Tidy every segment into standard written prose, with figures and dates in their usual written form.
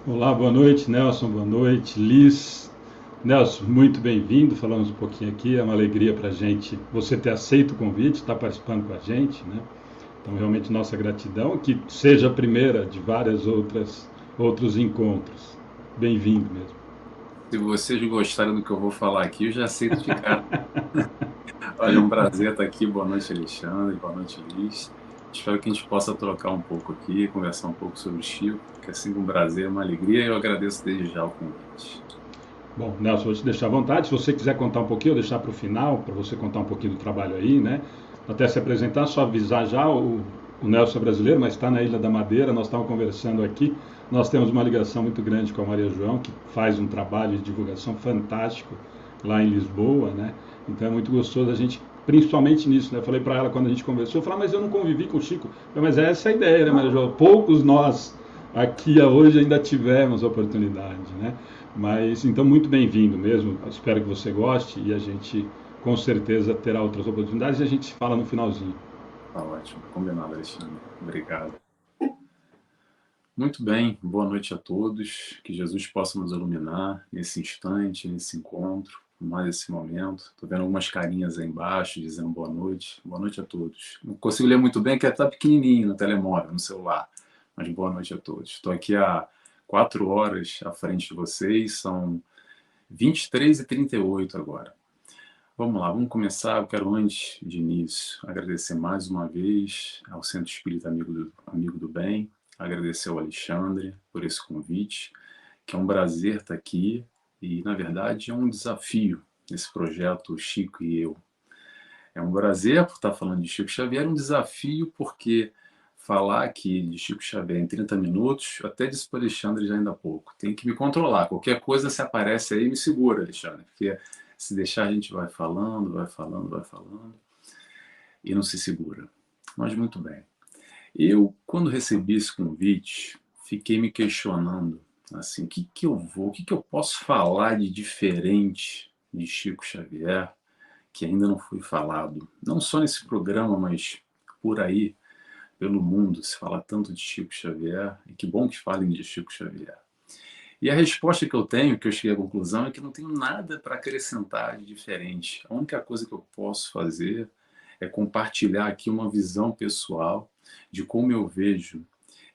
Olá, boa noite, Nelson, boa noite, Liz. Nelson, muito bem-vindo. Falamos um pouquinho aqui, é uma alegria para a gente você ter aceito o convite, estar participando com a gente, né? Então, realmente, nossa gratidão, que seja a primeira de várias outros encontros. Bem-vindo mesmo. Se vocês gostarem do que eu vou falar aqui, eu já aceito de cara. Olha, é um prazer estar aqui. Boa noite, Alexandre. Boa noite, Liz. Espero que a gente possa trocar um pouco aqui, conversar um pouco sobre o Chico, que é sempre um prazer, uma alegria, e eu agradeço desde já o convite. Bom, Nelson, vou te deixar à vontade. Se você quiser contar um pouquinho, eu deixar para o final, para você contar um pouquinho do trabalho aí, né? Até se apresentar, só avisar já, o Nelson é brasileiro, mas está na Ilha da Madeira, nós estávamos conversando aqui. Nós temos uma ligação muito grande com a Maria João, que faz um trabalho de divulgação fantástico lá em Lisboa, né? Então é muito gostoso a gente, principalmente nisso, né? Eu falei para ela quando a gente conversou, eu falei, mas eu não convivi com o Chico. Eu falei, mas é essa a ideia, né, Maria João? Poucos nós aqui hoje ainda tivemos oportunidade, né? Mas então muito bem-vindo mesmo. Espero que você goste e a gente com certeza terá outras oportunidades e a gente se fala no finalzinho. Tá ótimo. Combinado, Alexandre. Obrigado. Muito bem. Boa noite a todos. Que Jesus possa nos iluminar nesse instante, nesse encontro, mais esse momento. Estou vendo algumas carinhas aí embaixo dizendo boa noite. Boa noite a todos. Não consigo ler muito bem, que está pequenininho no telemóvel, no celular. Mas boa noite a todos. Estou aqui há 4 horas à frente de vocês, são 23h38 agora. Vamos lá, vamos começar. Eu quero, antes de início, agradecer mais uma vez ao Centro Espírita Amigo do Bem, agradecer ao Alexandre por esse convite, que é um prazer estar aqui e, na verdade, é um desafio esse projeto Chico e eu. É um prazer por estar falando de Chico Xavier, um desafio porque falar aqui de Chico Xavier em 30 minutos, eu até disse para o Alexandre já ainda há pouco, tem que me controlar. Qualquer coisa se aparece aí, me segura, Alexandre, porque se deixar a gente vai falando, vai falando, vai falando e não se segura. Mas muito bem. Eu, quando recebi esse convite, fiquei me questionando, assim, o que que eu posso falar de diferente de Chico Xavier que ainda não foi falado, não só nesse programa, mas por aí, pelo mundo, se fala tanto de Chico Xavier, e que bom que falem de Chico Xavier. E a resposta que eu tenho, que eu cheguei à conclusão, é que não tenho nada para acrescentar de diferente. A única coisa que eu posso fazer é compartilhar aqui uma visão pessoal de como eu vejo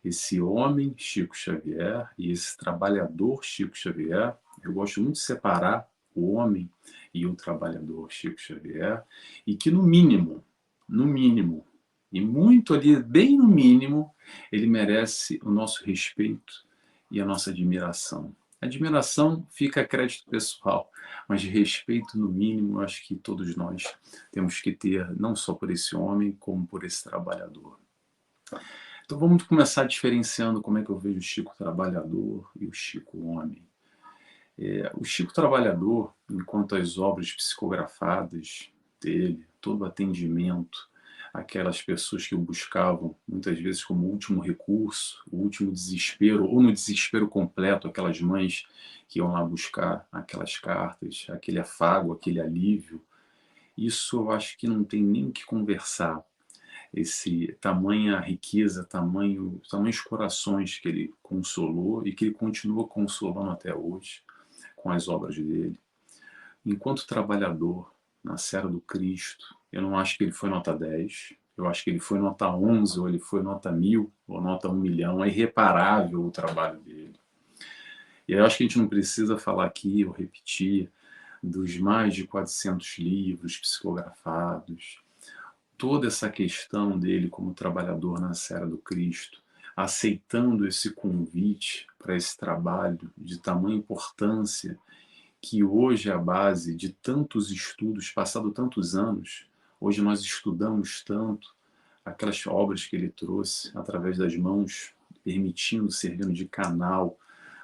esse homem Chico Xavier e esse trabalhador Chico Xavier. Eu gosto muito de separar o homem e o trabalhador Chico Xavier, e que no mínimo, e muito ali, bem no mínimo, ele merece o nosso respeito e a nossa admiração. Admiração fica a crédito pessoal, mas de respeito, no mínimo, eu acho que todos nós temos que ter, não só por esse homem, como por esse trabalhador. Então vamos começar diferenciando como é que eu vejo o Chico trabalhador e o Chico homem. O Chico trabalhador, enquanto as obras psicografadas dele, todo o atendimento, aquelas pessoas que o buscavam muitas vezes como último recurso, o último desespero, ou no desespero completo, aquelas mães que iam lá buscar aquelas cartas, aquele afago, aquele alívio, isso eu acho que não tem nem o que conversar. Esse tamanha riqueza, tamanhos corações que ele consolou e que ele continua consolando até hoje com as obras dele. Enquanto trabalhador na Serra do Cristo, eu não acho que ele foi nota 10, eu acho que ele foi nota 11, ou ele foi nota 1000, ou nota 1 milhão. É irreparável o trabalho dele. E eu acho que a gente não precisa falar aqui ou repetir dos mais de 400 livros psicografados, toda essa questão dele como trabalhador na Serra do Cristo, aceitando esse convite para esse trabalho de tamanha importância, que hoje é a base de tantos estudos, passado tantos anos, hoje nós estudamos tanto aquelas obras que ele trouxe através das mãos, permitindo, servindo de canal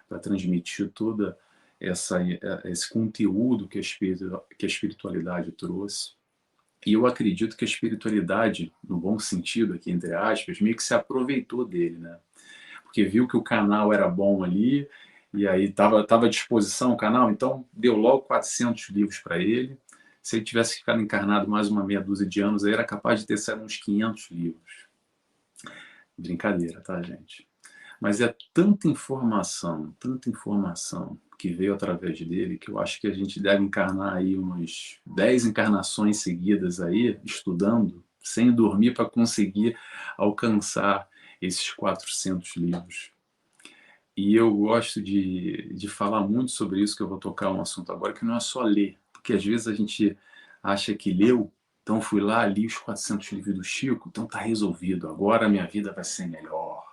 para transmitir toda esse conteúdo que a espiritualidade trouxe. E eu acredito que a espiritualidade, no bom sentido aqui, entre aspas, meio que se aproveitou dele, né? Porque viu que o canal era bom ali, e aí estava à disposição o canal, então deu logo 400 livros para ele. Se ele tivesse ficado encarnado mais uma meia dúzia de anos, aí era capaz de ter saído uns 500 livros. Brincadeira, tá, gente? Mas é tanta informação que veio através dele, que eu acho que a gente deve encarnar aí umas 10 encarnações seguidas aí, estudando, sem dormir, para conseguir alcançar esses 400 livros. E eu gosto de falar muito sobre isso, que eu vou tocar um assunto agora, que não é só ler. Porque às vezes a gente acha que leu, então fui lá, li os 400 livros do Chico, então tá resolvido, agora a minha vida vai ser melhor.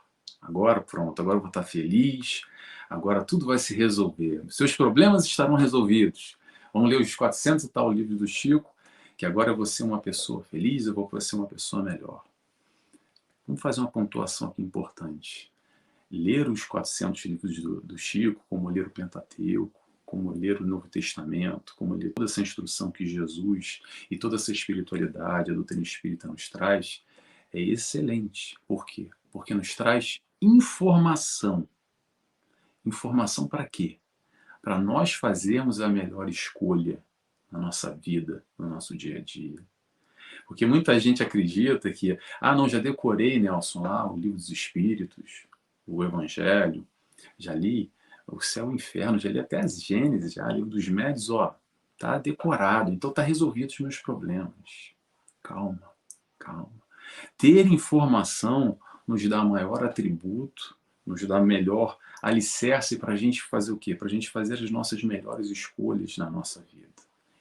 Agora pronto, agora eu vou estar feliz, agora tudo vai se resolver. Seus problemas estarão resolvidos. Vamos ler os 400 e tal livros do Chico, que agora eu vou ser uma pessoa feliz, eu vou ser uma pessoa melhor. Vamos fazer uma pontuação aqui importante. Ler os 400 livros do Chico, como ler o Pentateuco, como ler o Novo Testamento, como ler toda essa instrução que Jesus e toda essa espiritualidade, a doutrina espírita nos traz, é excelente. Por quê? Porque nos traz informação. Informação para quê? Para nós fazermos a melhor escolha na nossa vida, no nosso dia a dia. Porque muita gente acredita que, não, já decorei, Nelson, lá o Livro dos Espíritos, o Evangelho, já li o Céu e o Inferno, já li até as Gênesis, já Livro dos Médios, tá decorado, então tá resolvido os meus problemas. Calma, calma. Ter informação nos dá maior atributo, nos dá melhor alicerce para a gente fazer o quê? Para a gente fazer as nossas melhores escolhas na nossa vida.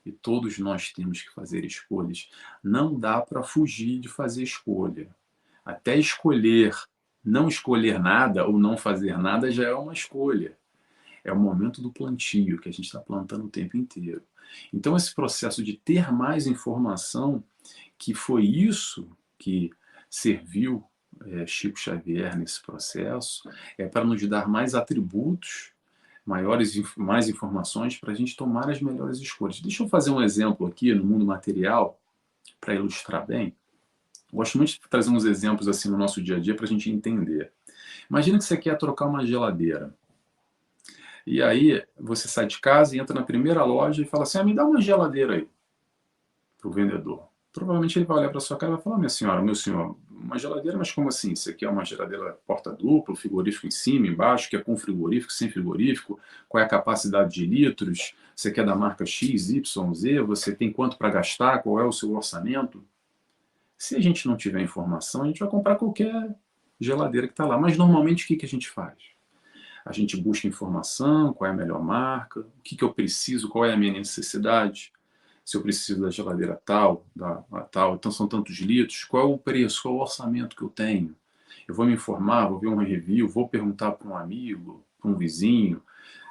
E todos nós temos que fazer escolhas. Não dá para fugir de fazer escolha. Até escolher, não escolher nada ou não fazer nada já é uma escolha. É o momento do plantio, que a gente está plantando o tempo inteiro. Então, esse processo de ter mais informação, que foi isso que serviu Chico Xavier nesse processo, é para nos dar mais atributos, mais informações para a gente tomar as melhores escolhas. Deixa eu fazer um exemplo aqui no mundo material para ilustrar bem. Gosto muito de trazer uns exemplos assim no nosso dia a dia para a gente entender. Imagina que você quer trocar uma geladeira. E aí você sai de casa e entra na primeira loja e fala assim, me dá uma geladeira aí para o vendedor. Provavelmente ele vai olhar para sua cara e vai falar, minha senhora, meu senhor, uma geladeira, mas como assim? Você quer uma geladeira porta dupla, frigorífico em cima, embaixo, quer com frigorífico, sem frigorífico? Qual é a capacidade de litros? Você quer da marca X, Y, Z? Você tem quanto para gastar? Qual é o seu orçamento? Se a gente não tiver informação, a gente vai comprar qualquer geladeira que está lá. Mas normalmente o que a gente faz? A gente busca informação, qual é a melhor marca, o que eu preciso, qual é a minha necessidade. Se eu preciso da geladeira tal, tal, então são tantos litros, qual é o preço, qual é o orçamento que eu tenho? Eu vou me informar, vou ver um review, vou perguntar para um amigo, para um vizinho,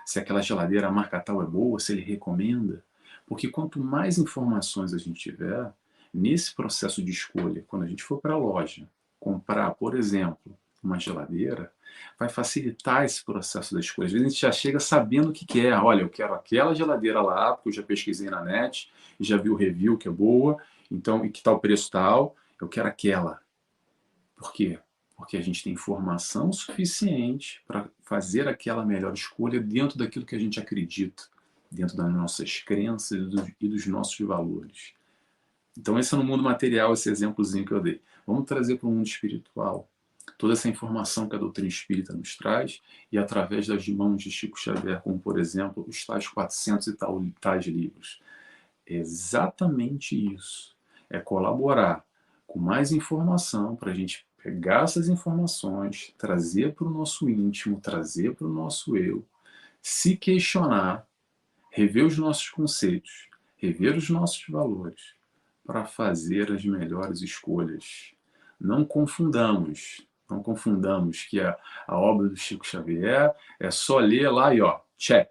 se aquela geladeira, a marca tal é boa, se ele recomenda. Porque quanto mais informações a gente tiver, nesse processo de escolha, quando a gente for para a loja comprar, por exemplo, uma geladeira, vai facilitar esse processo da escolha. Às vezes a gente já chega sabendo o que quer. Olha, eu quero aquela geladeira lá, porque eu já pesquisei na net, e já vi o review que é boa, então, e que tal o preço tal, eu quero aquela. Por quê? Porque a gente tem informação suficiente para fazer aquela melhor escolha dentro daquilo que a gente acredita, dentro das nossas crenças e dos nossos valores. Então, esse é no mundo material, esse exemplozinho que eu dei. Vamos trazer para o mundo espiritual toda essa informação que a doutrina espírita nos traz e através das mãos de Chico Xavier, como, por exemplo, os tais 400 e tais livros. É exatamente isso. É colaborar com mais informação para a gente pegar essas informações, trazer para o nosso íntimo, trazer para o nosso eu, se questionar, rever os nossos conceitos, rever os nossos valores, para fazer as melhores escolhas. Não confundamos que a obra do Chico Xavier é só ler lá e check.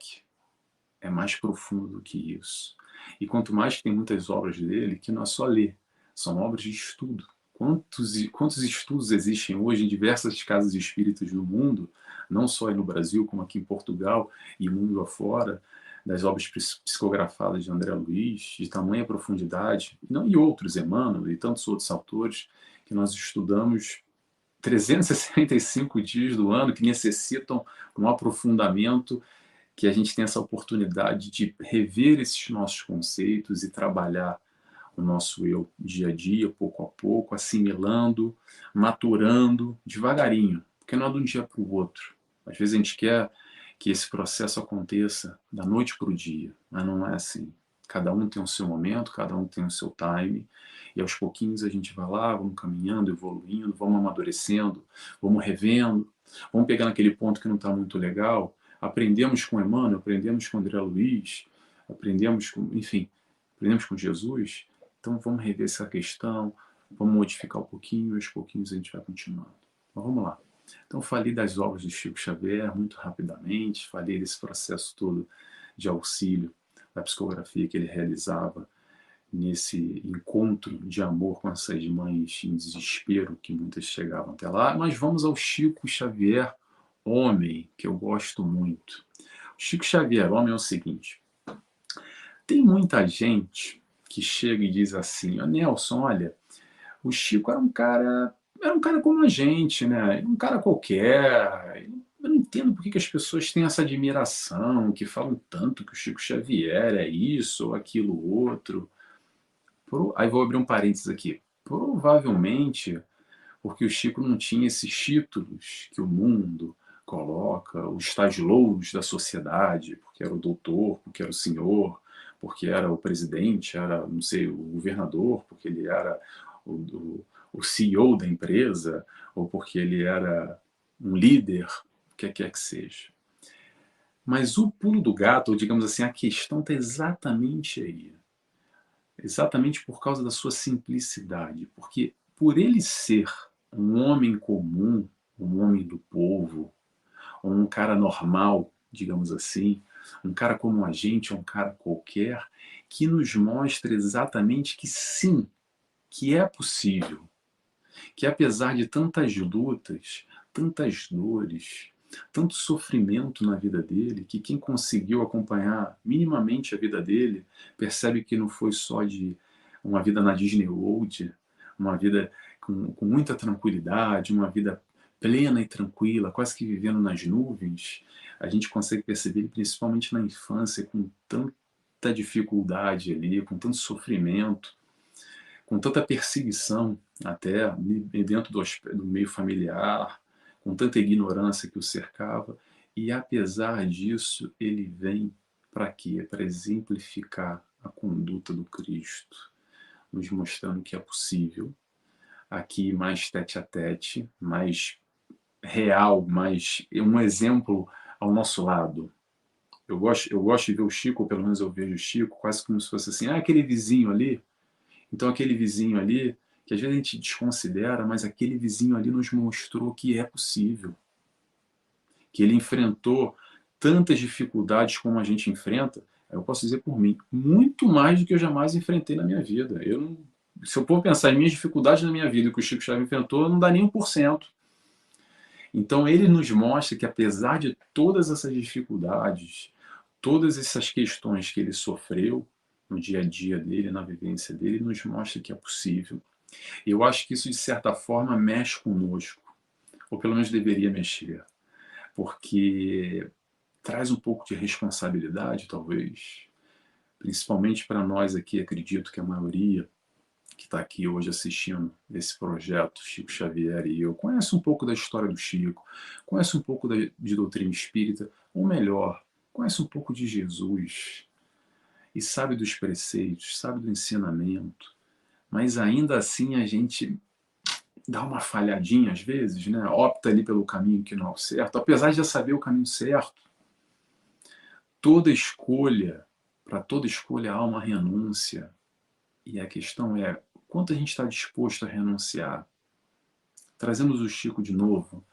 É mais profundo do que isso. E quanto mais que tem muitas obras dele, que não é só ler, são obras de estudo. Quantos estudos existem hoje em diversas casas espíritas do mundo, não só aí no Brasil, como aqui em Portugal e mundo afora, das obras psicografadas de André Luiz, de tamanha profundidade, e outros, Emmanuel e tantos outros autores, que nós estudamos 365 dias do ano, que necessitam um aprofundamento, que a gente tem essa oportunidade de rever esses nossos conceitos e trabalhar o nosso eu dia a dia, pouco a pouco, assimilando, maturando devagarinho, porque não é de um dia para o outro. Às vezes a gente quer que esse processo aconteça da noite para o dia, mas não é assim. Cada um tem o seu momento, cada um tem o seu time, e aos pouquinhos a gente vai lá, vamos caminhando, evoluindo, vamos amadurecendo, vamos revendo, vamos pegar naquele ponto que não está muito legal, aprendemos com Emmanuel, aprendemos com André Luiz, aprendemos com, enfim, aprendemos com Jesus, então vamos rever essa questão, vamos modificar um pouquinho, e aos pouquinhos a gente vai continuando. Mas vamos lá. Então, falei das obras do Chico Xavier muito rapidamente, falei desse processo todo de auxílio da psicografia que ele realizava nesse encontro de amor com essas mães em desespero, que muitas chegavam até lá. Mas vamos ao Chico Xavier, homem, que eu gosto muito. O Chico Xavier, homem, é o seguinte: tem muita gente que chega e diz assim: Nelson, olha, o Chico era um cara como a gente, né? Um cara qualquer. Eu não entendo por que as pessoas têm essa admiração, que falam tanto que o Chico Xavier é isso ou aquilo outro. Aí vou abrir um parênteses aqui. Provavelmente porque o Chico não tinha esses títulos que o mundo coloca, os tais louros da sociedade, porque era o doutor, porque era o senhor, porque era o presidente, era, não sei, o governador, porque ele era o CEO da empresa, ou porque ele era um líder, o que quer que seja. Mas o pulo do gato, ou digamos assim, a questão está exatamente aí. Exatamente por causa da sua simplicidade. Porque por ele ser um homem comum, um homem do povo, um cara normal, digamos assim, um cara como a gente, um cara qualquer, que nos mostra exatamente que sim, que é possível, que apesar de tantas lutas, tantas dores, tanto sofrimento na vida dele, que quem conseguiu acompanhar minimamente a vida dele percebe que não foi só de uma vida na Disney World, uma vida com muita tranquilidade, uma vida plena e tranquila, quase que vivendo nas nuvens. A gente consegue perceber, principalmente na infância, com tanta dificuldade ali, com tanto sofrimento, com tanta perseguição até dentro do meio familiar, com tanta ignorância que o cercava, e apesar disso ele vem para quê? Para exemplificar a conduta do Cristo, nos mostrando que é possível, aqui mais tete a tete, mais real, mais um exemplo ao nosso lado. Eu gosto de ver o Chico, ou pelo menos eu vejo o Chico, quase como se fosse assim, aquele vizinho ali. Então, aquele vizinho ali, que às vezes a gente desconsidera, mas aquele vizinho ali nos mostrou que é possível. Que ele enfrentou tantas dificuldades como a gente enfrenta, eu posso dizer por mim, muito mais do que eu jamais enfrentei na minha vida. Se eu for pensar em minhas dificuldades na minha vida que o Chico Xavier enfrentou, não dá nem 1%. Então, ele nos mostra que apesar de todas essas dificuldades, todas essas questões que ele sofreu no dia a dia dele, na vivência dele, nos mostra que é possível. Eu acho que isso, de certa forma, mexe conosco, ou pelo menos deveria mexer, porque traz um pouco de responsabilidade, talvez, principalmente para nós aqui, acredito que a maioria que está aqui hoje assistindo esse projeto, Chico Xavier e eu, conhece um pouco da história do Chico, conhece um pouco de doutrina espírita, ou melhor, conhece um pouco de Jesus, e sabe dos preceitos, sabe do ensinamento, mas ainda assim a gente dá uma falhadinha às vezes, né? Opta ali pelo caminho que não é o certo, apesar de já saber o caminho certo. Toda escolha, para toda escolha há uma renúncia, e a questão é quanto a gente está disposto a renunciar. Trazemos o Chico de novo.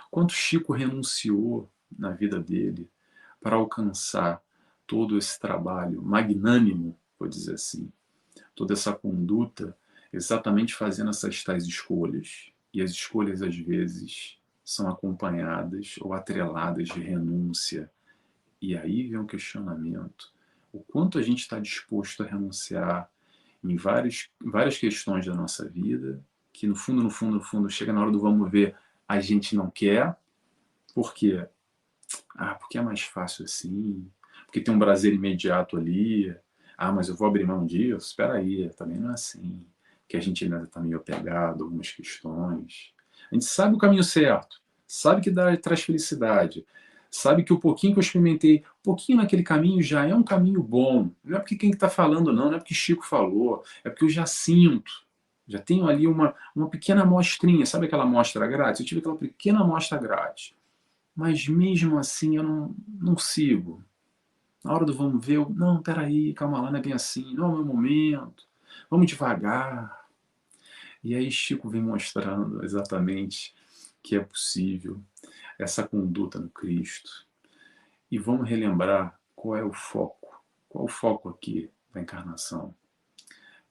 Quanto Chico renunciou na vida dele para alcançar todo esse trabalho magnânimo, vou dizer assim, toda essa conduta, exatamente fazendo essas tais escolhas. E as escolhas, às vezes, são acompanhadas ou atreladas de renúncia. E aí vem um questionamento. O quanto a gente está disposto a renunciar em várias questões da nossa vida, que no fundo, no fundo, no fundo, chega na hora do vamos ver, a gente não quer. Por quê? Porque é mais fácil assim, porque tem um prazer imediato ali. Mas eu vou abrir mão disso? Espera aí, também não é assim. Que a gente ainda está meio apegado a algumas questões. A gente sabe o caminho certo, sabe que traz felicidade, sabe que o pouquinho que eu experimentei, um pouquinho naquele caminho já é um caminho bom. Não é porque quem está falando, não é porque Chico falou, é porque eu já sinto. Já tenho ali uma pequena amostrinha, sabe aquela amostra grátis? Eu tive aquela pequena amostra grátis. Mas mesmo assim eu não sigo. Na hora do vamos ver, não, peraí, calma lá, não é bem assim, não é o meu momento, vamos devagar. E aí Chico vem mostrando exatamente que é possível essa conduta no Cristo. E vamos relembrar qual é o foco. Qual é o foco aqui da encarnação? O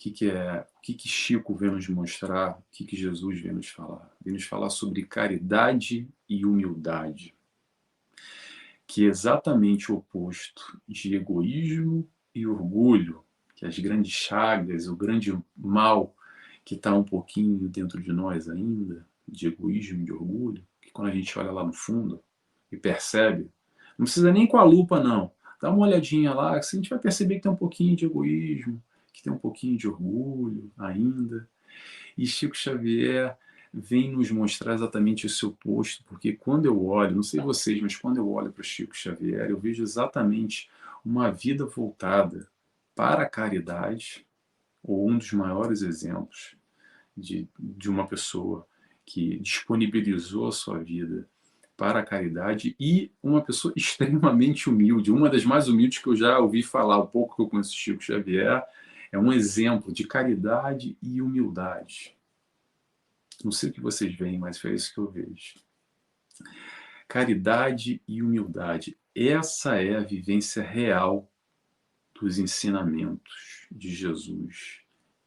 que Chico vem nos mostrar? O que Jesus vem nos falar? Vem nos falar sobre caridade e humildade, que é exatamente o oposto de egoísmo e orgulho, que as grandes chagas, o grande mal que está um pouquinho dentro de nós ainda, de egoísmo e de orgulho, que quando a gente olha lá no fundo e percebe, não precisa nem com a lupa não, dá uma olhadinha lá, que a gente vai perceber que tem um pouquinho de egoísmo, que tem um pouquinho de orgulho ainda. E Chico Xavier vem nos mostrar exatamente esse oposto, porque quando eu olho, não sei vocês, mas quando eu olho para o Chico Xavier, eu vejo exatamente uma vida voltada para a caridade, ou um dos maiores exemplos de uma pessoa que disponibilizou a sua vida para a caridade e uma pessoa extremamente humilde, uma das mais humildes que eu já ouvi falar, o pouco que eu conheço Chico Xavier, é um exemplo de caridade e humildade. Não sei o que vocês veem, mas foi isso que eu vejo. Caridade e humildade. Essa é a vivência real dos ensinamentos de Jesus.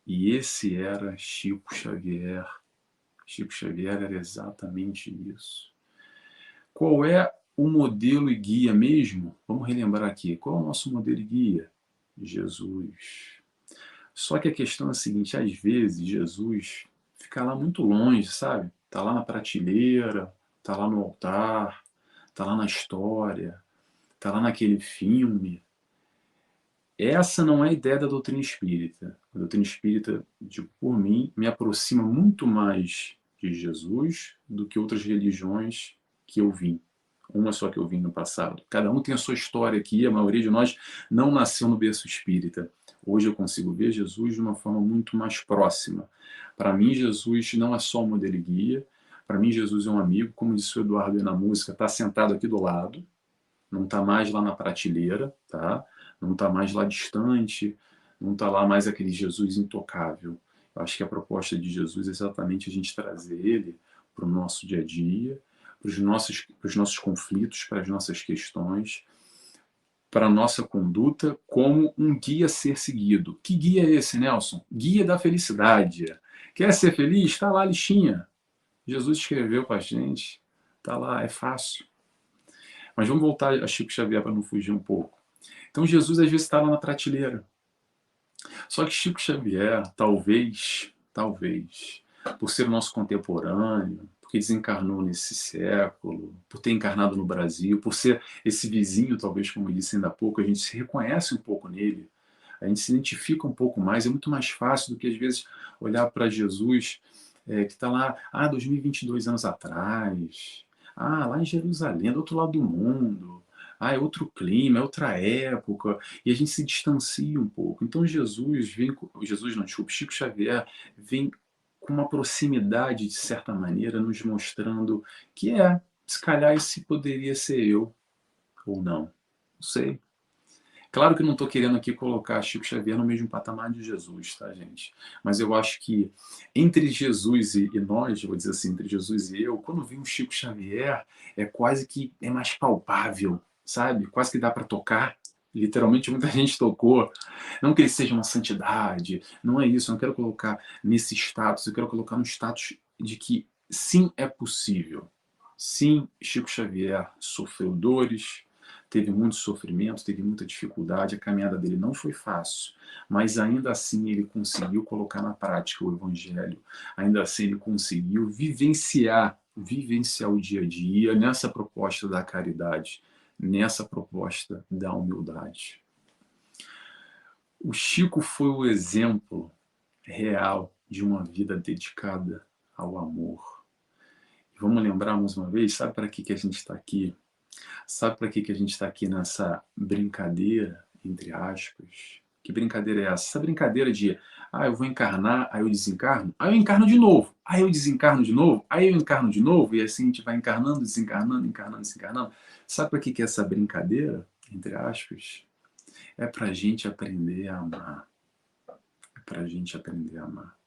E esse era Chico Xavier. Chico Xavier era exatamente isso. Qual é o modelo e guia mesmo? Vamos relembrar aqui. Qual é o nosso modelo e guia? Jesus. Só que a questão é a seguinte, às vezes Jesus fica lá muito longe, sabe? Tá lá na prateleira, tá lá no altar, tá lá na história, tá lá naquele filme. Essa não é a ideia da doutrina espírita. A doutrina espírita, por mim, me aproxima muito mais de Jesus do que outras religiões que eu vim. Uma só que eu vim no passado. Cada um tem a sua história aqui, a maioria de nós não nasceu no berço espírita. Hoje eu consigo ver Jesus de uma forma muito mais próxima. Para mim, Jesus não é só um modelo e guia. Para mim, Jesus é um amigo, como disse o Eduardo aí na música, está sentado aqui do lado, não está mais lá na prateleira, tá? Não está mais lá distante, não está lá mais aquele Jesus intocável. Eu acho que a proposta de Jesus é exatamente a gente trazer ele para o nosso dia a dia, para os nossos conflitos, para as nossas questões, para a nossa conduta, como um guia a ser seguido. Que guia é esse, Nelson? Guia da felicidade. Quer ser feliz? Está lá a listinha. Jesus escreveu para a gente. Está lá, é fácil. Mas vamos voltar a Chico Xavier para não fugir um pouco. Então Jesus às vezes está lá na prateleira. Só que Chico Xavier, talvez, por ser nosso contemporâneo, porque desencarnou nesse século, por ter encarnado no Brasil, por ser esse vizinho, talvez, como eu disse ainda há pouco, a gente se reconhece um pouco nele, a gente se identifica um pouco mais, é muito mais fácil do que às vezes olhar para Jesus, que está lá, 2022 anos atrás, lá em Jerusalém, do outro lado do mundo, é outro clima, é outra época, e a gente se distancia um pouco. Então Jesus não, desculpa, Chico Xavier vem com uma proximidade, de certa maneira, nos mostrando que se calhar esse poderia ser eu, ou não sei. Claro que eu não estou querendo aqui colocar Chico Xavier no mesmo patamar de Jesus, tá, gente? Mas eu acho que entre Jesus e nós, vou dizer assim, entre Jesus e eu, quando vem um Chico Xavier, é quase que é mais palpável, sabe? Quase que dá para tocar. Literalmente, muita gente tocou. Não que ele seja uma santidade, não é isso. Eu não quero colocar nesse status, eu quero colocar no status de que sim, é possível. Sim, Chico Xavier sofreu dores, teve muito sofrimento, teve muita dificuldade, a caminhada dele não foi fácil, mas ainda assim ele conseguiu colocar na prática o evangelho, ainda assim ele conseguiu vivenciar o dia a dia nessa proposta da caridade, nessa proposta da humildade. O Chico foi o exemplo real de uma vida dedicada ao amor. Vamos lembrar mais uma vez, sabe para que a gente está aqui? Sabe para que a gente está aqui nessa brincadeira, entre aspas? Que brincadeira é essa? Essa brincadeira de, eu vou encarnar, aí eu desencarno, aí eu encarno de novo, aí eu desencarno de novo, aí eu encarno de novo, e assim a gente vai encarnando, desencarnando, encarnando, desencarnando. Sabe para que é essa brincadeira, entre aspas? É para a gente aprender a amar. É para a gente aprender a amar.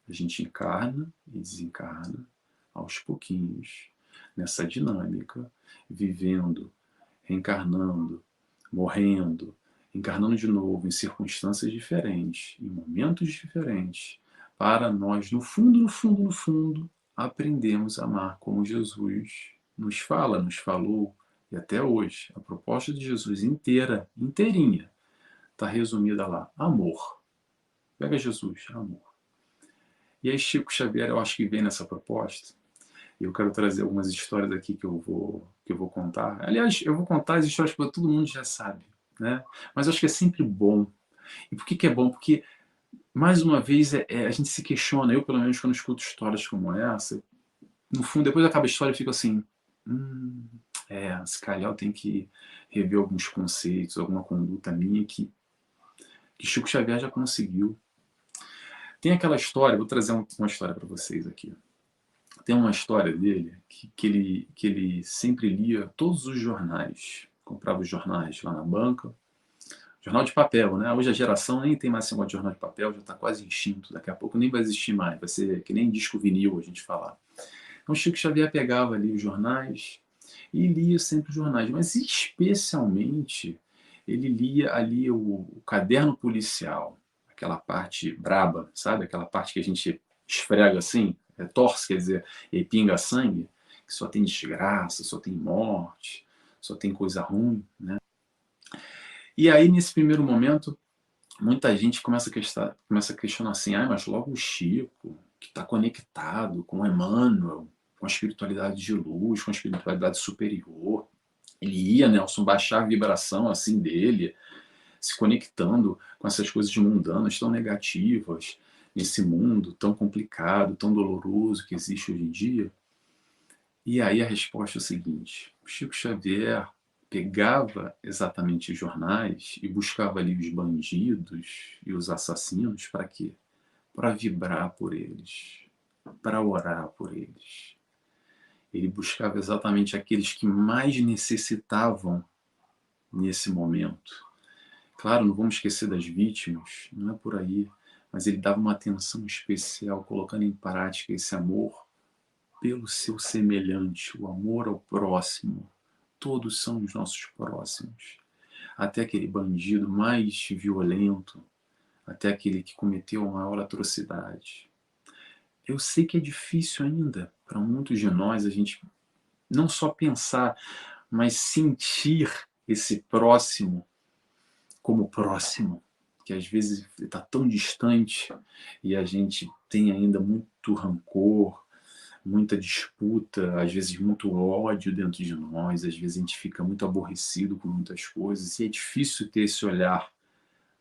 A gente encarna e desencarna aos pouquinhos, nessa dinâmica, vivendo, reencarnando, morrendo, encarnando de novo em circunstâncias diferentes, em momentos diferentes, para nós, no fundo, no fundo, no fundo, aprendermos a amar como Jesus nos fala, nos falou, e até hoje. A proposta de Jesus inteira, inteirinha, está resumida lá: amor. Pega Jesus, amor. E aí Chico Xavier, eu acho que vem nessa proposta. E eu quero trazer algumas histórias aqui que eu vou contar. Aliás, eu vou contar as histórias que todo mundo já sabe, né? Mas eu acho que é sempre bom. E por que é bom? Porque, mais uma vez, a gente se questiona. Eu, pelo menos, quando escuto histórias como essa, no fundo, depois acaba a história, eu fico assim, se calhar eu tenho que rever alguns conceitos, alguma conduta minha que Chico Xavier já conseguiu. Tem aquela história, vou trazer uma história para vocês aqui. Tem uma história dele que ele sempre lia todos os jornais. Comprava os jornais lá na banca. Jornal de papel, né? Hoje a geração nem tem mais esse negócio de jornal de papel, já está quase extinto. Daqui a pouco nem vai existir mais. Vai ser que nem disco vinil a gente falar. Então Chico Xavier pegava ali os jornais e lia sempre os jornais. Mas especialmente ele lia ali o caderno policial. Aquela parte braba, sabe? Aquela parte que a gente esfrega assim, torce, quer dizer, e pinga sangue, que só tem desgraça, só tem morte, só tem coisa ruim, né? E aí, nesse primeiro momento, muita gente começa a questionar assim, mas logo o Chico, que está conectado com Emmanuel, com a espiritualidade de luz, com a espiritualidade superior, ele ia, Nelson, baixar a vibração assim dele, se conectando com essas coisas mundanas tão negativas, nesse mundo tão complicado, tão doloroso que existe hoje em dia? E aí a resposta é a seguinte: o Chico Xavier pegava exatamente os jornais e buscava ali os bandidos e os assassinos para quê? Para vibrar por eles, para orar por eles. Ele buscava exatamente aqueles que mais necessitavam nesse momento. Claro, não vamos esquecer das vítimas, não é por aí, mas ele dava uma atenção especial, colocando em prática esse amor pelo seu semelhante, o amor ao próximo. Todos são os nossos próximos. Até aquele bandido mais violento, até aquele que cometeu a maior atrocidade. Eu sei que é difícil ainda para muitos de nós a gente não só pensar, mas sentir esse próximo como próximo, que às vezes está tão distante e a gente tem ainda muito rancor, muita disputa, às vezes muito ódio dentro de nós, às vezes a gente fica muito aborrecido com muitas coisas e é difícil ter esse olhar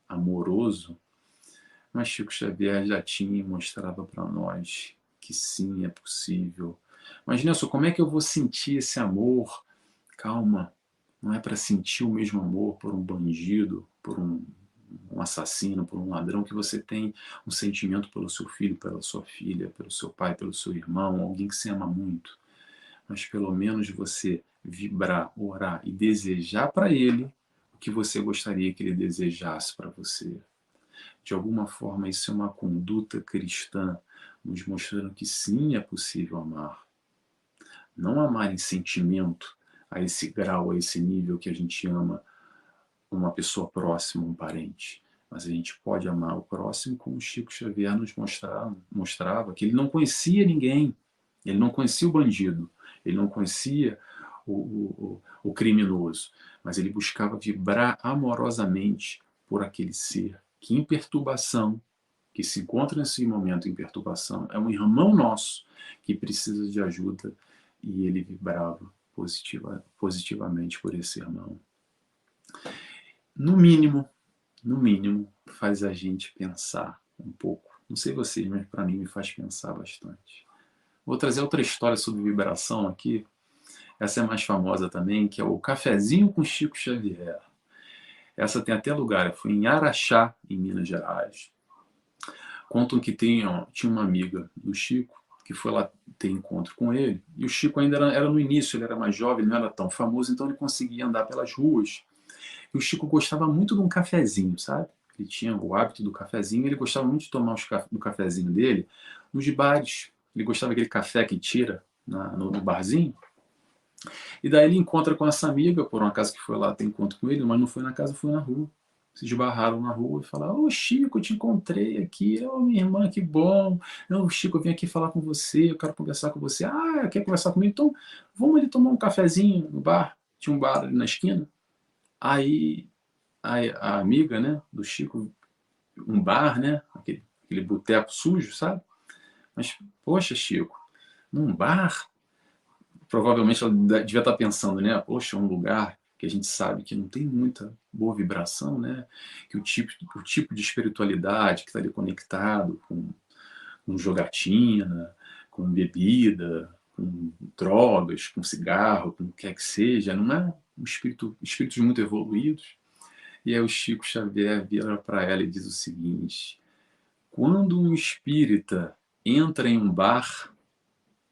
amoroso, mas Chico Xavier já tinha e mostrava para nós que sim, é possível. Mas Nelson, como é que eu vou sentir esse amor? Calma, não é para sentir o mesmo amor por um bandido, por um assassino, por um ladrão, que você tem um sentimento pelo seu filho, pela sua filha, pelo seu pai, pelo seu irmão, alguém que se ama muito. Mas pelo menos você vibrar, orar e desejar para ele o que você gostaria que ele desejasse para você. De alguma forma, isso é uma conduta cristã, nos mostrando que sim, é possível amar. Não amar em sentimento, a esse grau, a esse nível que a gente ama uma pessoa próxima, um parente. Mas a gente pode amar o próximo como Chico Xavier nos mostrava, que ele não conhecia ninguém, ele não conhecia o bandido, ele não conhecia o criminoso, mas ele buscava vibrar amorosamente por aquele ser que em perturbação, que se encontra nesse momento em perturbação, é um irmão nosso que precisa de ajuda, e ele vibrava positivamente por esse irmão. No mínimo, faz a gente pensar um pouco. Não sei vocês, mas para mim me faz pensar bastante. Vou trazer outra história sobre vibração aqui. Essa é mais famosa também, que é o Cafezinho com Chico Xavier. Essa tem até lugar, foi em Araxá, em Minas Gerais. Contam que tinha uma amiga do Chico que foi lá ter encontro com ele, e o Chico ainda era no início, ele era mais jovem, não era tão famoso, então ele conseguia andar pelas ruas. E o Chico gostava muito de um cafezinho, sabe? Ele tinha o hábito do cafezinho, ele gostava muito de tomar o cafezinho dele nos bares. Ele gostava daquele café que tira no barzinho. E daí ele encontra com essa amiga, por um acaso que foi lá ter encontro com ele, mas não foi na casa, foi na rua. Se esbarraram na rua e falaram: Ô Chico, eu te encontrei aqui. Ô minha irmã, que bom. Não, Chico, eu vim aqui falar com você, eu quero conversar com você. Ah, quer conversar comigo? Então vamos ali tomar um cafezinho no bar. Tinha um bar ali na esquina. Aí a amiga, né, do Chico, um bar, né, aquele boteco sujo, sabe? Mas, poxa, Chico, num bar? Provavelmente ela devia estar pensando, né? Poxa, um lugar que a gente sabe que não tem muita boa vibração, né? Que o tipo de espiritualidade que está ali conectado com jogatina, com bebida, com drogas, com cigarro, com o que quer que seja, não é um espíritos muito evoluídos. E aí o Chico Xavier vira para ela e diz o seguinte: quando um espírita entra em um bar,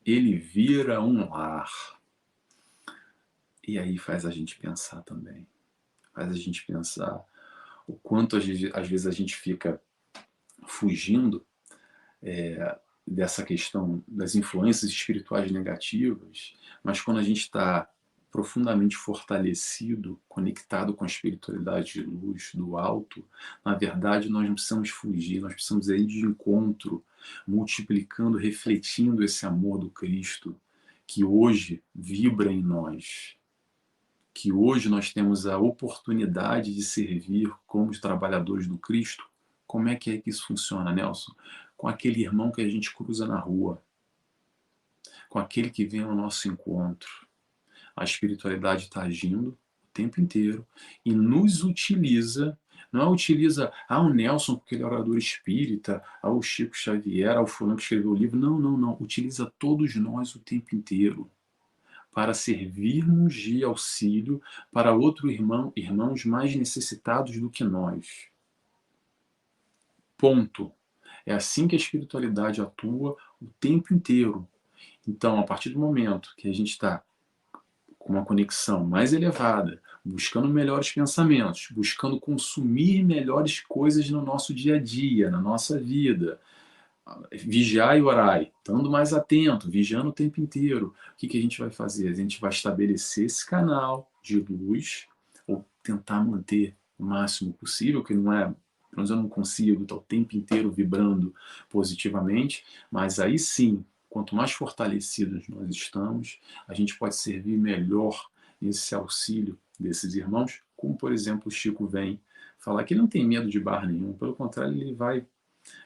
ele vira um lar. E aí faz a gente pensar também. Faz a gente pensar o quanto às vezes a gente fica fugindo dessa questão das influências espirituais negativas, mas quando a gente está profundamente fortalecido, conectado com a espiritualidade de luz, do alto, na verdade nós não precisamos fugir, nós precisamos ir de encontro, multiplicando, refletindo esse amor do Cristo que hoje vibra em nós, que hoje nós temos a oportunidade de servir como os trabalhadores do Cristo. Como é que isso funciona, Nelson? Com aquele irmão que a gente cruza na rua, com aquele que vem ao nosso encontro. A espiritualidade está agindo o tempo inteiro e nos utiliza. Não utiliza o Nelson porque ele é orador espírita, o Chico Xavier, o fulano que escreveu o livro. Não, não, não. Utiliza todos nós o tempo inteiro para servirmos de auxílio para irmãos mais necessitados do que nós. Ponto. É assim que a espiritualidade atua o tempo inteiro. Então, a partir do momento que a gente está com uma conexão mais elevada, buscando melhores pensamentos, buscando consumir melhores coisas no nosso dia a dia, na nossa vida, vigiar e orar, estando mais atento, vigiando o tempo inteiro, o que a gente vai fazer? A gente vai estabelecer esse canal de luz, ou tentar manter o máximo possível, que não é, mas eu não consigo estar o tempo inteiro vibrando positivamente, mas aí sim, quanto mais fortalecidos nós estamos, a gente pode servir melhor nesse auxílio desses irmãos, como por exemplo o Chico vem falar que ele não tem medo de bar nenhum, pelo contrário, ele vai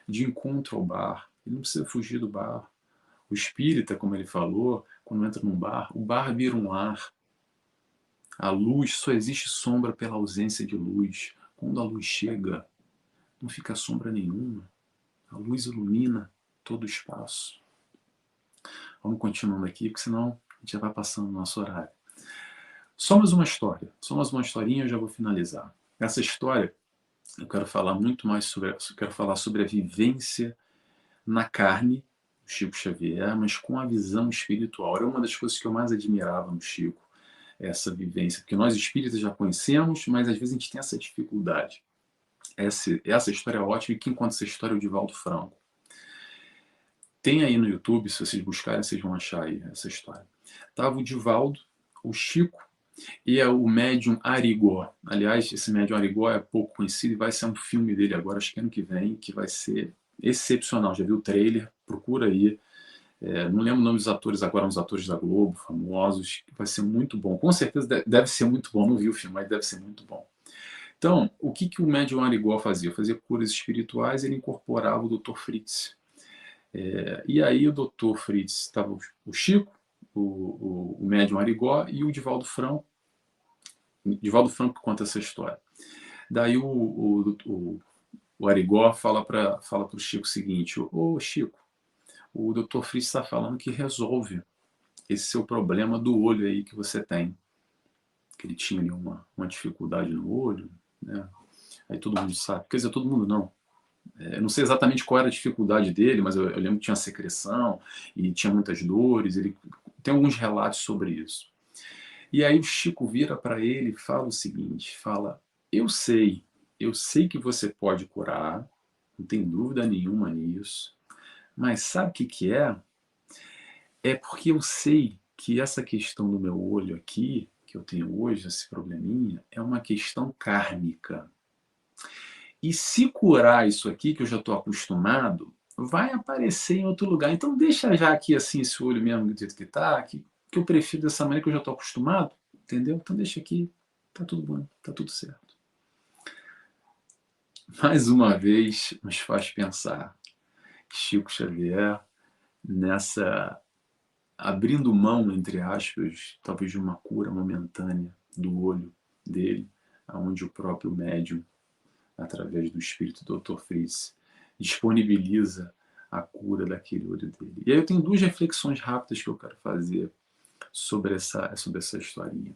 de encontro ao bar. Ele não precisa fugir do bar. O espírita, como ele falou, quando entra num bar, o bar vira um lar. A luz, só existe sombra pela ausência de luz. Quando a luz chega, não fica sombra nenhuma. A luz ilumina todo o espaço. Vamos continuando aqui, porque senão a gente já vai passando o nosso horário. Só mais uma história. Só mais uma historinha e eu já vou finalizar. Essa história, eu quero falar muito mais sobre a vivência na carne do Chico Xavier, mas com a visão espiritual. Era uma das coisas que eu mais admirava no Chico, essa vivência, porque nós espíritas já conhecemos, mas às vezes a gente tem essa dificuldade. Essa história é ótima, e quem conta essa história é o Divaldo Franco. Tem aí no YouTube, se vocês buscarem, vocês vão achar aí essa história. Tava o Divaldo, o Chico e o médium Arigó. Aliás, esse médium Arigó é pouco conhecido e vai ser um filme dele agora, acho que ano que vem, que vai ser excepcional. Já viu o trailer? Procura aí. Não lembro o nome dos atores agora, uns atores da Globo, famosos, que vai ser muito bom. Com certeza deve ser muito bom. Não vi o filme, mas deve ser muito bom. Então, o que o médium Arigó fazia? Fazia curas espirituais, ele incorporava o Dr. Fritz. E aí o Dr. Fritz estava o Chico, o médium Arigó e o Divaldo Franco. Divaldo Franco conta essa história. Daí o Arigó fala para o Chico o seguinte: Ô Chico, o Dr. Fritz está falando que resolve esse seu problema do olho aí que você tem. Que ele tinha ali uma dificuldade no olho, né? Aí todo mundo sabe, quer dizer, todo mundo não. Eu não sei exatamente qual era a dificuldade dele, mas eu lembro que tinha secreção e tinha muitas dores. Ele tem alguns relatos sobre isso. E aí o Chico vira para ele e fala o seguinte, fala, eu sei que você pode curar, não tem dúvida nenhuma nisso, mas sabe o que é? É porque eu sei que essa questão do meu olho aqui, que eu tenho hoje, esse probleminha, é uma questão kármica. E se curar isso aqui, que eu já estou acostumado, vai aparecer em outro lugar. Então deixa já aqui assim esse olho mesmo do jeito que está, que eu prefiro dessa maneira que eu já estou acostumado, entendeu? Então deixa aqui, tá tudo bom, tá tudo certo. Mais uma vez nos faz pensar Chico Xavier nessa abrindo mão, entre aspas, talvez de uma cura momentânea do olho dele, onde o próprio médium, através do espírito do Dr. Fritz, disponibiliza a cura daquele olho dele. E aí eu tenho duas reflexões rápidas que eu quero fazer sobre essa historinha.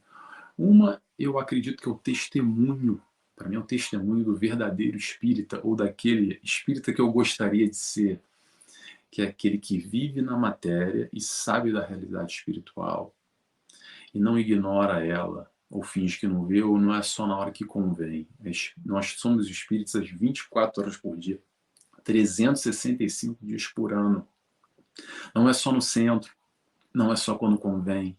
Uma, eu acredito que é o testemunho, para mim é o testemunho do verdadeiro espírita, ou daquele espírita que eu gostaria de ser, que é aquele que vive na matéria e sabe da realidade espiritual e não ignora ela, ou finge que não vê, ou não é só na hora que convém. Nós somos espíritos às 24 horas por dia, 365 dias por ano. Não é só no centro, não é só quando convém,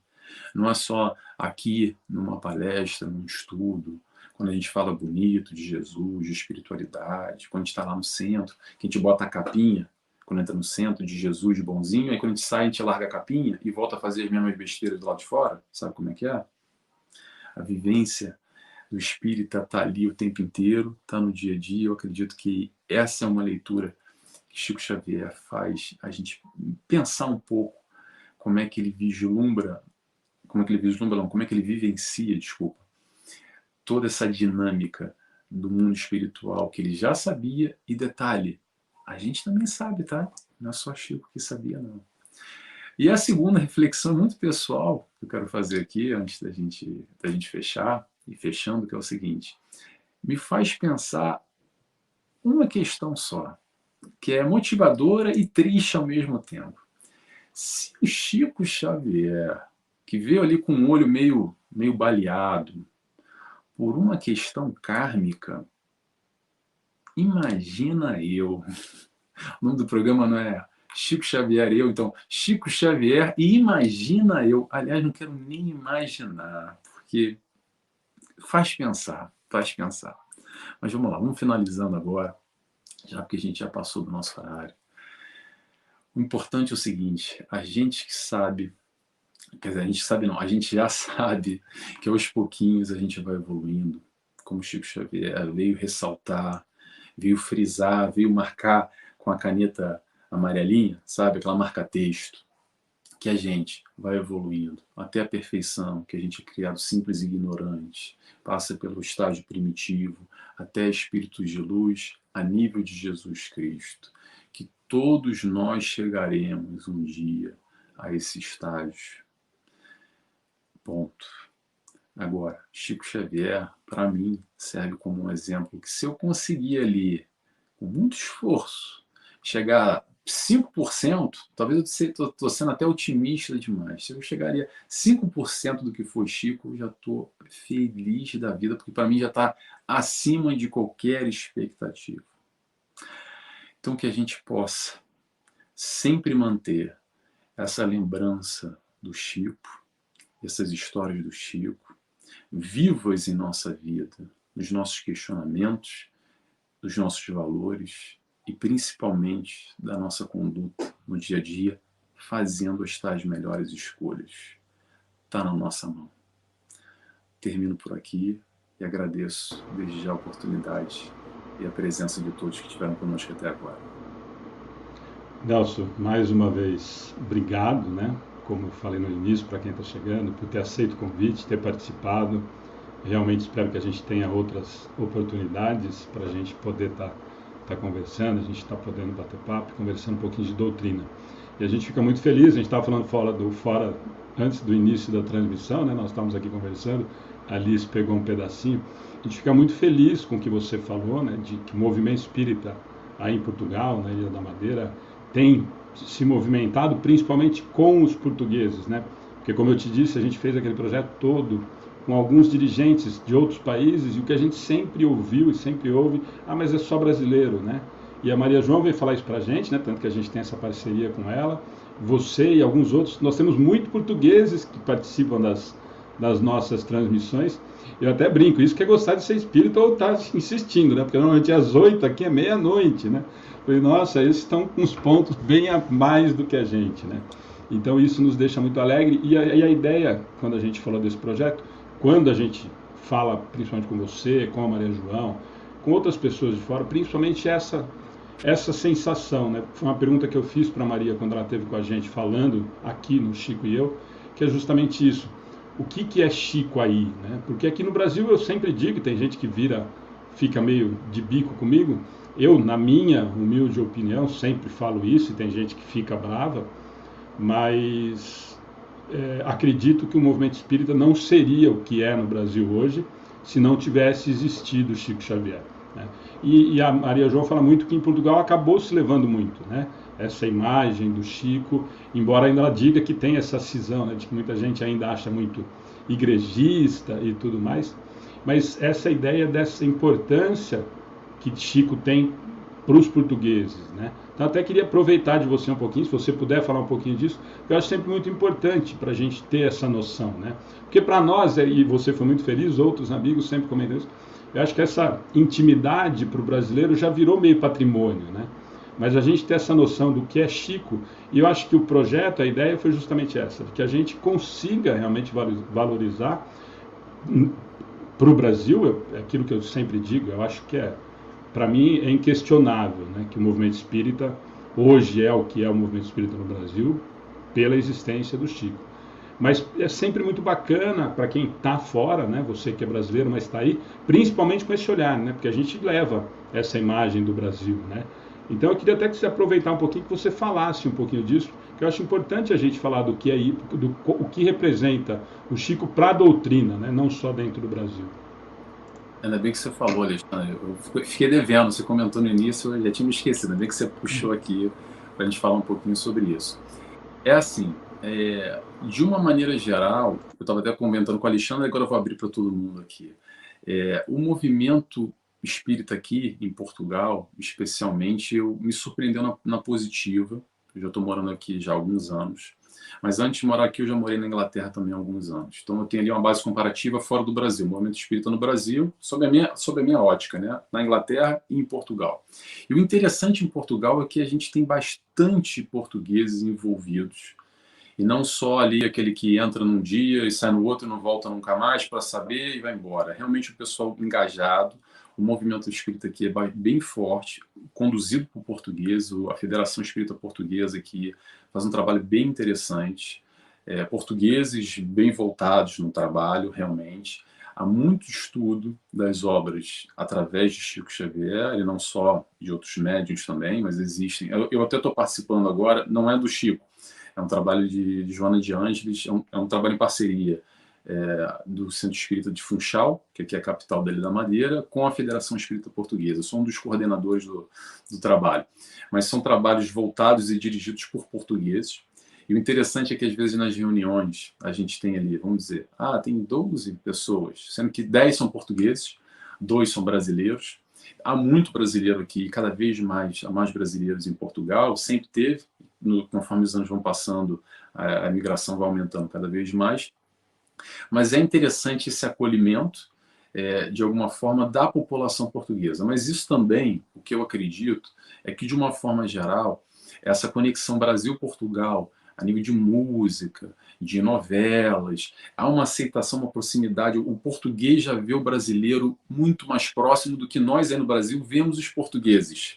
não é só aqui numa palestra, num estudo, quando a gente fala bonito de Jesus, de espiritualidade, quando a gente está lá no centro, que a gente bota a capinha, quando entra no centro de Jesus de bonzinho, aí quando a gente sai, a gente larga a capinha e volta a fazer as mesmas besteiras do lado de fora. Sabe como é que é? A vivência do espírita está ali o tempo inteiro, está no dia a dia. Eu acredito que essa é uma leitura que Chico Xavier faz a gente pensar um pouco como é que ele vislumbra, como é que ele vivencia, desculpa, toda essa dinâmica do mundo espiritual que ele já sabia. E detalhe, a gente também sabe, tá? Não é só Chico que sabia, não. E a segunda reflexão muito pessoal que eu quero fazer aqui, antes da gente fechar, e fechando, que é o seguinte, me faz pensar uma questão só, que é motivadora e triste ao mesmo tempo. Se o Chico Xavier, que veio ali com um olho meio baleado, por uma questão kármica, imagina eu. O nome do programa não é Chico Xavier eu, então Chico Xavier e imagina eu. Aliás, não quero nem imaginar, porque faz pensar, faz pensar. Mas vamos lá, vamos finalizando agora, já porque a gente já passou do nosso horário. O importante é o seguinte, a gente que sabe, quer dizer, a gente sabe não, a gente já sabe que aos pouquinhos a gente vai evoluindo, como Chico Xavier veio ressaltar, veio frisar, veio marcar com a caneta amarelinha, sabe, aquela marca-texto, que a gente vai evoluindo até a perfeição, que a gente é criado simples e ignorante, passa pelo estágio primitivo, até espíritos de luz, a nível de Jesus Cristo, que todos nós chegaremos um dia a esse estágio. Ponto. Agora, Chico Xavier, para mim, serve como um exemplo que se eu conseguir ali, com muito esforço, chegar a 5%, talvez eu estou sendo até otimista demais, se eu chegaria a 5% do que foi Chico, eu já estou feliz da vida, porque para mim já está acima de qualquer expectativa. Então que a gente possa sempre manter essa lembrança do Chico, essas histórias do Chico, vivas em nossa vida, nos nossos questionamentos, dos nossos valores e principalmente da nossa conduta no dia a dia, fazendo as tais melhores escolhas. Está na nossa mão. Termino por aqui e agradeço desde já a oportunidade e a presença de todos que estiveram conosco até agora. Nelson, mais uma vez, obrigado, né? Como eu falei no início, para quem está chegando, por ter aceito o convite, ter participado. Realmente espero que a gente tenha outras oportunidades para a gente poder estar conversando, a gente está podendo bater papo, conversando um pouquinho de doutrina. E a gente fica muito feliz, a gente estava falando fora antes do início da transmissão, né? Nós estávamos aqui conversando, a Alice pegou um pedacinho. A gente fica muito feliz com o que você falou, né? De que o movimento espírita aí em Portugal, na Ilha da Madeira, tem se movimentado principalmente com os portugueses, né? Porque, como eu te disse, a gente fez aquele projeto todo com alguns dirigentes de outros países, e o que a gente sempre ouviu e sempre ouve, mas é só brasileiro, né? E a Maria João veio falar isso pra gente, né? Tanto que a gente tem essa parceria com ela, você e alguns outros. Nós temos muitos portugueses que participam das nossas transmissões. Eu até brinco, isso que é gostar de ser espírita ou estar insistindo, né? Porque normalmente às 8 aqui é meia-noite, né? Falei, nossa, eles estão com uns pontos bem a mais do que a gente, né? Então isso nos deixa muito alegre. E a ideia, quando a gente falou desse projeto, quando a gente fala principalmente com você, com a Maria João, com outras pessoas de fora, principalmente essa sensação, né? Foi uma pergunta que eu fiz para a Maria quando ela esteve com a gente falando aqui no Chico e eu, que é justamente isso. O que é Chico aí, né? Porque aqui no Brasil eu sempre digo, tem gente que fica meio de bico comigo. Eu, na minha humilde opinião, sempre falo isso, e tem gente que fica brava, mas acredito que o movimento espírita não seria o que é no Brasil hoje se não tivesse existido Chico Xavier, né? E a Maria João fala muito que em Portugal acabou se levando muito, né? Essa imagem do Chico, embora ainda ela diga que tem essa cisão, né, de que muita gente ainda acha muito igrejista e tudo mais, mas essa ideia dessa importância que Chico tem para os portugueses, né? Então até queria aproveitar de você um pouquinho, se você puder falar um pouquinho disso, que eu acho sempre muito importante para a gente ter essa noção, né? Porque para nós, e você foi muito feliz, outros amigos sempre comentam isso, eu acho que essa intimidade para o brasileiro já virou meio patrimônio, né? Mas a gente tem essa noção do que é Chico, e eu acho que o projeto, a ideia foi justamente essa, de que a gente consiga realmente valorizar para o Brasil, é aquilo que eu sempre digo, eu acho que para mim é inquestionável, né, que o movimento espírita hoje é o que é o movimento espírita no Brasil pela existência do Chico. Mas é sempre muito bacana para quem está fora, né, você que é brasileiro, mas está aí, principalmente com esse olhar, né, porque a gente leva essa imagem do Brasil, né. Então eu queria até que você aproveitar um pouquinho, que você falasse um pouquinho disso, que eu acho importante a gente falar do que é o que representa o Chico para a doutrina, né, não só dentro do Brasil. Ainda bem que você falou, Alexandre. Eu fiquei devendo, você comentou no início, eu já tinha me esquecido. Ainda bem que você puxou aqui para a gente falar um pouquinho sobre isso. É assim, de uma maneira geral, eu estava até comentando com o Alexandre, agora eu vou abrir para todo mundo aqui. O movimento espírita aqui em Portugal, especialmente, me surpreendeu na positiva. Eu já estou morando aqui já há alguns anos. Mas antes de morar aqui, eu já morei na Inglaterra também há alguns anos. Então eu tenho ali uma base comparativa fora do Brasil. O movimento espírita no Brasil, sob a minha ótica, né? Na Inglaterra e em Portugal. E o interessante em Portugal é que a gente tem bastante portugueses envolvidos. E não só ali aquele que entra num dia e sai no outro e não volta nunca mais para saber e vai embora. Realmente o pessoal engajado. O movimento espírita aqui é bem forte, conduzido por portugueses, a Federação Espírita Portuguesa que faz um trabalho bem interessante, portugueses bem voltados no trabalho, realmente. Há muito estudo das obras através de Chico Xavier, e não só de outros médiuns também, mas existem. Eu até estou participando agora, não é do Chico, é um trabalho de Joana de Ângeles, é um trabalho em parceria do Centro Espírita de Funchal, que aqui é a capital da Ilha da Madeira, com a Federação Espírita Portuguesa. Eu sou um dos coordenadores do trabalho. Mas são trabalhos voltados e dirigidos por portugueses. E o interessante é que, às vezes, nas reuniões, a gente tem ali, vamos dizer, tem 12 pessoas, sendo que 10 são portugueses, 2 são brasileiros. Há muito brasileiro aqui, cada vez mais há mais brasileiros em Portugal, sempre teve, conforme os anos vão passando, a migração vai aumentando cada vez mais. Mas é interessante esse acolhimento, de alguma forma, da população portuguesa. Mas isso também, o que eu acredito, é que, de uma forma geral, essa conexão Brasil-Portugal, a nível de música, de novelas, há uma aceitação, uma proximidade. O português já vê o brasileiro muito mais próximo do que nós aí no Brasil vemos os portugueses.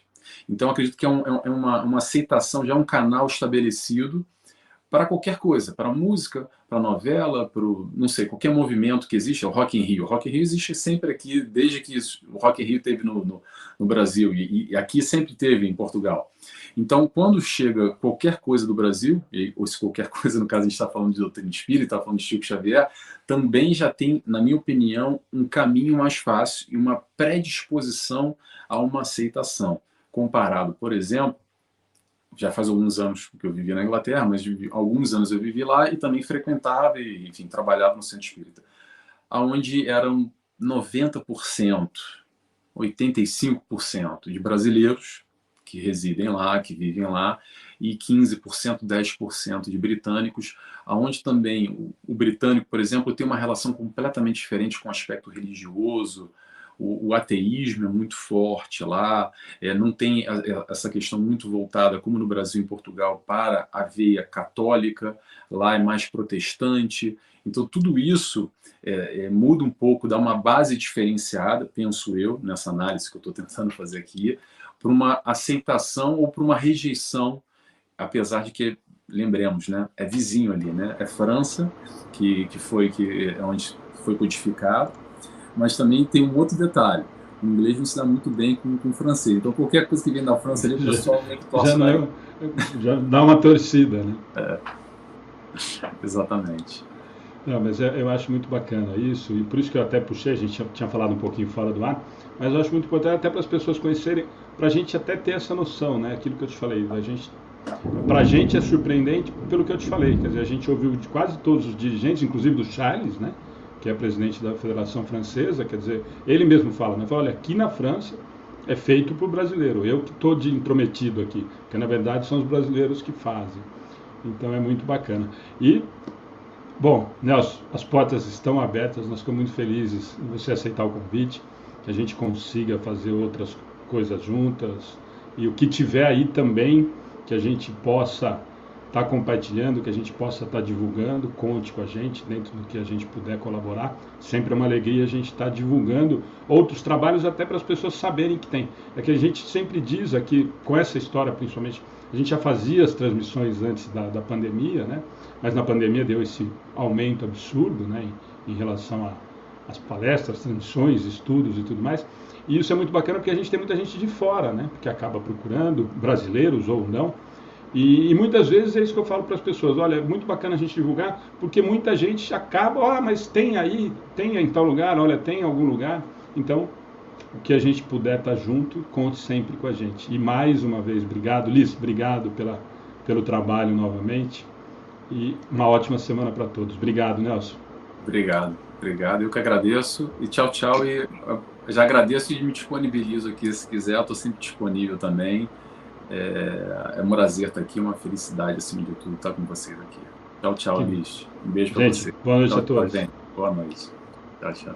Então, acredito que é uma aceitação, já é um canal estabelecido para qualquer coisa, para música, para novela, para não sei, qualquer movimento que existe, é o Rock in Rio. O Rock in Rio existe sempre aqui, desde que o Rock in Rio teve no Brasil, e aqui sempre teve em Portugal. Então, quando chega qualquer coisa do Brasil, ou se qualquer coisa, no caso a gente está falando de doutrina espírita, está falando de Chico Xavier, também já tem, na minha opinião, um caminho mais fácil e uma predisposição a uma aceitação. Comparado, por exemplo, já faz alguns anos que eu vivi na Inglaterra, mas alguns anos eu vivi lá e também frequentava e, enfim, trabalhava no centro espírita, onde eram 90%, 85% de brasileiros que residem lá, que vivem lá, e 15%, 10% de britânicos, onde também o britânico, por exemplo, tem uma relação completamente diferente com o aspecto religioso. O ateísmo é muito forte lá, não tem essa questão muito voltada, como no Brasil e em Portugal, para a veia católica, lá é mais protestante. Então, tudo isso muda um pouco, dá uma base diferenciada, penso eu, nessa análise que eu estou tentando fazer aqui, para uma aceitação ou para uma rejeição, apesar de que, lembremos, né, é vizinho ali, né, é França, é onde foi codificado, mas também tem um outro detalhe. O inglês não se dá muito bem com o francês. Então, qualquer coisa que vem da França ali, o pessoal meio que torce. Já dá uma torcida, né? Exatamente. Não, mas eu acho muito bacana isso, e por isso que eu até puxei, a gente tinha falado um pouquinho fora do ar, mas eu acho muito importante até para as pessoas conhecerem, para a gente até ter essa noção, né? Aquilo que eu te falei, para a gente é surpreendente pelo que eu te falei, quer dizer, a gente ouviu de quase todos os dirigentes, inclusive do Charles, né? Que é presidente da Federação Francesa, quer dizer, ele mesmo fala, né? Fala, olha, aqui na França é feito para o brasileiro, eu que estou de intrometido aqui, porque na verdade são os brasileiros que fazem. Então é muito bacana. E, bom, Nelson, as portas estão abertas, nós ficamos muito felizes em você aceitar o convite, que a gente consiga fazer outras coisas juntas, e o que tiver aí também, que a gente possa estar compartilhando, que a gente possa estar divulgando, conte com a gente, dentro do que a gente puder colaborar. Sempre é uma alegria a gente estar divulgando outros trabalhos até para as pessoas saberem que tem. É que a gente sempre diz aqui, com essa história principalmente, a gente já fazia as transmissões antes da pandemia, né? Mas na pandemia deu esse aumento absurdo, né? Em relação às palestras, transmissões, estudos e tudo mais. E isso é muito bacana porque a gente tem muita gente de fora, né? Que acaba procurando, brasileiros ou não. E muitas vezes é isso que eu falo para as pessoas, olha, é muito bacana a gente divulgar, porque muita gente acaba, mas tem aí, tem em tal lugar, olha, tem em algum lugar. Então, o que a gente puder estar junto, conte sempre com a gente. E mais uma vez, obrigado, Liz, obrigado pelo trabalho novamente. E uma ótima semana para todos. Obrigado, Nelson. Obrigado, eu que agradeço. E tchau, tchau. E já agradeço e me disponibilizo aqui, se quiser, eu estou sempre disponível também. É um prazer estar aqui, uma felicidade acima de tudo estar com vocês aqui. Tchau, tchau, Liz. Um beijo para você. Boa noite tchau, a todos. Gente. Boa noite. Tchau, tchau.